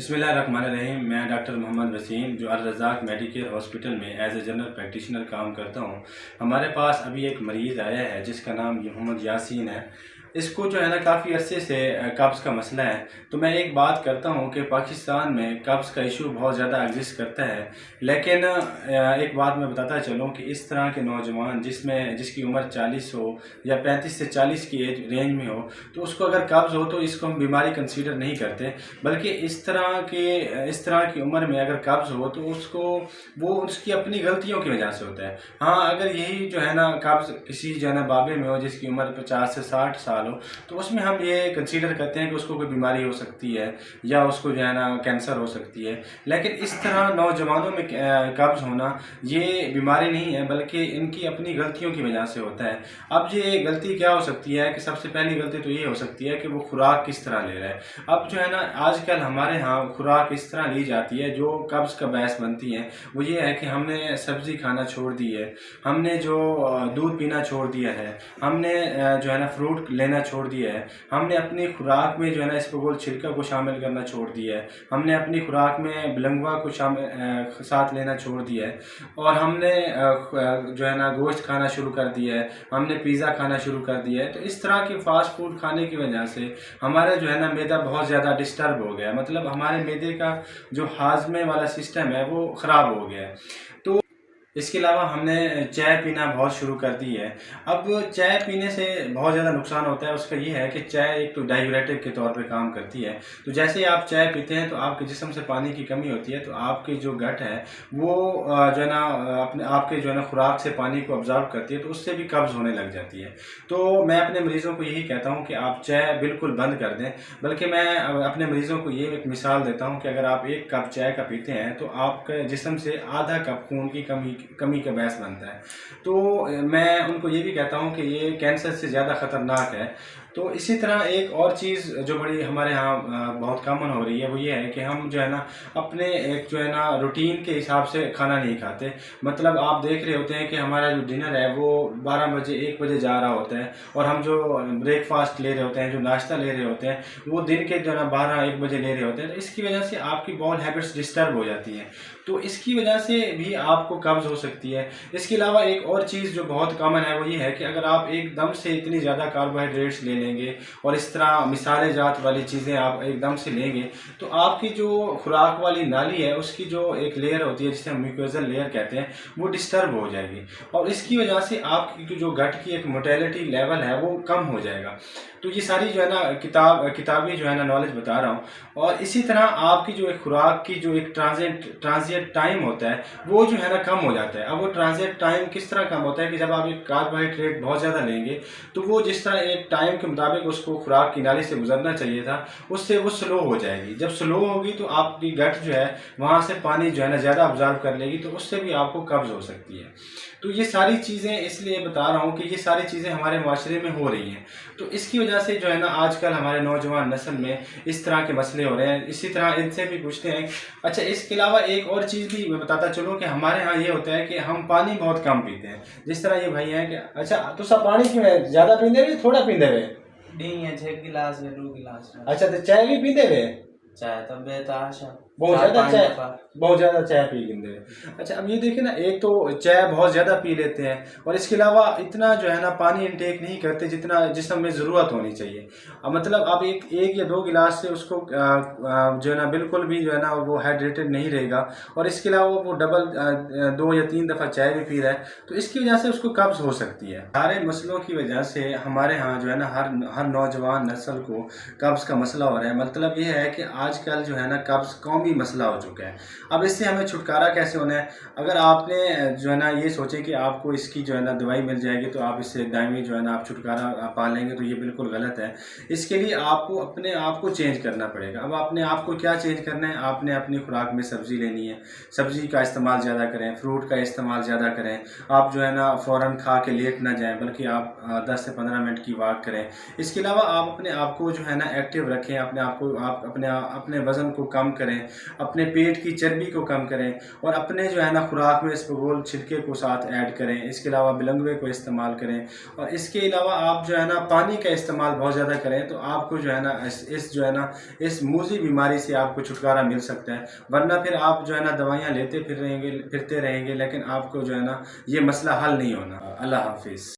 बिस्मिल्लाहिर्रहमानिर्रहीम। मैं डॉक्टर मोहम्मद वसीम जो अल रज़ाक मेडिकेयर हॉस्पिटल में एज ए जनरल प्रैक्टिशनर काम करता हूँ। हमारे पास अभी एक मरीज़ आया है जिसका नाम मोहम्मद यासीन है। इसको जो है ना काफ़ी अरसे से कब्ज़ का मसला है। तो मैं एक बात करता हूँ कि पाकिस्तान में कब्ज़ का इशू बहुत ज़्यादा एग्जिस्ट करता है, लेकिन एक बात मैं बताता चलूँ कि इस तरह के नौजवान जिसकी उम्र 40 हो या 35 से 40 की एज रेंज में हो, तो उसको अगर कब्ज़ हो तो इसको हम बीमारी कंसीडर नहीं करते, बल्कि इस तरह की उम्र में अगर कब्ज़ हो तो वो उसकी अपनी गलतियों की वजह से होता है। हाँ, अगर यही जो है ना कब्ज़ किसी जो है ना बाबे में हो जिसकी उम्र 50 से 60 साल हो, तो उसमें हम ये कंसीडर करते हैं कि उसको कोई बीमारी हो सकती है या उसको जो है ना कैंसर हो सकती है। लेकिन इस तरह नौजवानों में कब्ज़ होना ये बीमारी नहीं है, बल्कि इनकी अपनी गलतियों की वजह से होता है। अब ये गलती क्या हो सकती है कि सबसे पहली गलती तो ये हो सकती है कि वो खुराक किस तरह ले रहा है। अब जो है ना आजकल हमारे यहाँ खुराक इस तरह ली जाती है जो कब्ज़ का बायस बनती है। वो ये है कि हमने सब्ज़ी खाना छोड़ दी है, हमने जो दूध पीना छोड़ दिया है, हमने जो है ना फ्रूट लेना छोड़ दिया है, हमने अपनी खुराक में जो है ना इसबगोल छिलका को शामिल करना छोड़ दिया है, हमने अपनी खुराक में बिलंगवा को साथ लेना छोड़ दिया है, और हमने जो है ना गोश्त खाना शुरू कर दिया है, हमने पिज़्ज़ा खाना शुरू कर दिया है। तो इस तरह के फास्ट फूड खाने की वजह से हमारा जो है ना मैदा बहुत ज़्यादा डिस्टर्ब हो गया है, मतलब हमारे मैदे का जो हाजमे वाला सिस्टम है वो ख़राब हो गया है। तो इसके अलावा हमने चाय पीना बहुत शुरू कर दी है। अब चाय पीने से बहुत ज़्यादा नुकसान होता है। उसका ये है कि चाय एक तो डायूरेटिक के तौर पे काम करती है। तो जैसे ही आप चाय पीते हैं तो आपके जिस्म से पानी की कमी होती है, तो आपके जो गट है वो जो है ना आपके जो है ना खुराक से पानी को ऑब्जर्व करती है, तो उससे भी कब्ज़ होने लग जाती है। तो मैं अपने मरीज़ों को यही कहता हूँ कि आप चाय बिल्कुल बंद कर दें। बल्कि मैं अपने मरीज़ों को ये एक मिसाल देता हूँ कि अगर आप 1 कप चाय का पीते हैं तो आपके जिस्म से आधा कप खून की कमी का बायस बनता है। तो मैं उनको ये भी कहता हूँ कि ये कैंसर से ज़्यादा ख़तरनाक है। तो इसी तरह एक और चीज़ जो बड़ी हमारे यहाँ बहुत कॉमन हो रही है वो ये है कि हम जो है ना अपने एक जो है ना रूटीन के हिसाब से खाना नहीं खाते। मतलब आप देख रहे होते हैं कि हमारा जो डिनर है वो 12 बजे 1 बजे जा रहा होता है, और हम जो ब्रेकफास्ट ले रहे होते हैं, जो नाश्ता ले रहे होते हैं, वो दिन के जो है ना 12-1 बजे ले रहे होते हैं। तो इसकी वजह से आपकी बॉल हैबिट्स डिस्टर्ब हो जाती हैं, तो इसकी वजह से भी आपको कब्ज़ हो सकती है। इसके अलावा एक और चीज़ जो बहुत कॉमन है वो ये है कि अगर आप एकदम से इतनी ज़्यादा कार्बोहाइड्रेट्स ले लेंगे और इस तरह मिसाले जात वाली चीज़ें आप एकदम से लेंगे, तो आपकी जो खुराक वाली नाली है उसकी जो एक लेयर होती है जिसे हम म्यूकोज़ल लेयर कहते हैं, वो डिस्टर्ब हो जाएगी, और इसकी वजह से आपकी जो गट की एक मोटेलिटी लेवल है वो कम हो जाएगा। तो ये सारी जो है ना किताबी जो है ना नॉलेज बता रहा हूँ। और इसी तरह आपकी जो एक खुराक की जो एक ट्रांजिट टाइम होता है वो जो है ना कम हो जाता है। अब वो ट्रांजिट टाइम किस तरह कम होता है कि जब आप एक कार्बोहाइड्रेट बहुत ज़्यादा लेंगे तो वो जिस तरह एक टाइम के मुताबिक उसको खुराक की नाली से गुजरना चाहिए था, उससे वो स्लो हो जाएगी। जब स्लो होगी तो आपकी गट जो है वहाँ से पानी जो है ना ज़्यादा ऑब्जर्व कर लेगी, तो उससे भी आपको कब्ज़ हो सकती है। तो ये सारी चीज़ें इसलिए बता रहा हूँ कि ये सारी चीज़ें हमारे माशरे में हो रही हैं। तो इसकी वजह से जो है ना आजकल हमारे नौजवान नस्ल में इस तरह के मसले हो रहे हैं। इसी तरह इनसे भी पूछते हैं। अच्छा, इसके अलावा एक और चीज़ भी मैं बताता चलूँ कि हमारे यहाँ ये होता है कि हम पानी बहुत कम पीते हैं। जिस तरह ये भाई हैं कि अच्छा तो सब पानी क्यों है, ज़्यादा पींदे हुए थोड़ा पींदे हुए? नहीं है 6 गिलास में 2 गिलास। अच्छा, तो चाय भी पींदे हुए? चाय तब बेताशा बहुत ज़्यादा चाय पी लेंगे। अच्छा, अब ये देखिए ना, एक तो चाय बहुत ज़्यादा पी लेते हैं और इसके अलावा इतना जो है ना पानी इंटेक नहीं करते जितना जिस्म में ज़रूरत होनी चाहिए। अब मतलब आप एक या 2 गिलास से उसको जो है ना बिल्कुल भी जो है ना वो हाइड्रेटेड नहीं रहेगा, और इसके अलावा वो डबल 2 या 3 दफ़ा चाय भी पी रहा है, तो इसकी वजह से उसको कब्ज़ हो सकती है। सारे मसलों की वजह से हमारे यहाँ जो है ना हर नौजवान नस्ल को कब्ज़ का मसला हो रहा है। मतलब ये है कि आजकल जो है ना कब्ज़ कौमी मसला हो चुका है। अब इससे हमें छुटकारा कैसे होना है? अगर आपने जो है ना ये सोचे कि आपको इसकी जो है ना दवाई मिल जाएगी तो आप इससे दायमी जो है ना आप छुटकारा पा लेंगे, तो ये बिल्कुल गलत है। इसके लिए आपको अपने आप को चेंज करना पड़ेगा। अब अपने आप को क्या चेंज करना है? आपने अपनी खुराक में सब्ज़ी लेनी है, सब्ज़ी का इस्तेमाल ज़्यादा करें, फ्रूट का इस्तेमाल ज़्यादा करें। आप जो है ना फ़ौरन खा के लेट ना जाएँ, बल्कि आप 10 से 15 मिनट की वॉक करें। इसके अलावा आप अपने आप को जो है ना एक्टिव रखें, अपने आप को आप अपने वज़न को कम करें। अपने पेट की चर्बी को कम करें और अपने जो है ना खुराक में इसबगोल छिलके को साथ ऐड करें। इसके अलावा बिलंगवे को इस्तेमाल करें और इसके अलावा आप जो है ना पानी का इस्तेमाल बहुत ज़्यादा करें तो आपको जो है ना इस जो है ना इस मूजी बीमारी से आपको छुटकारा मिल सकता है। वरना फिर आप जो है ना दवाइयाँ लेते फिरते रहेंगे लेकिन आपको जो है ना ये मसला हल नहीं होना। अल्लाह हाफिज़।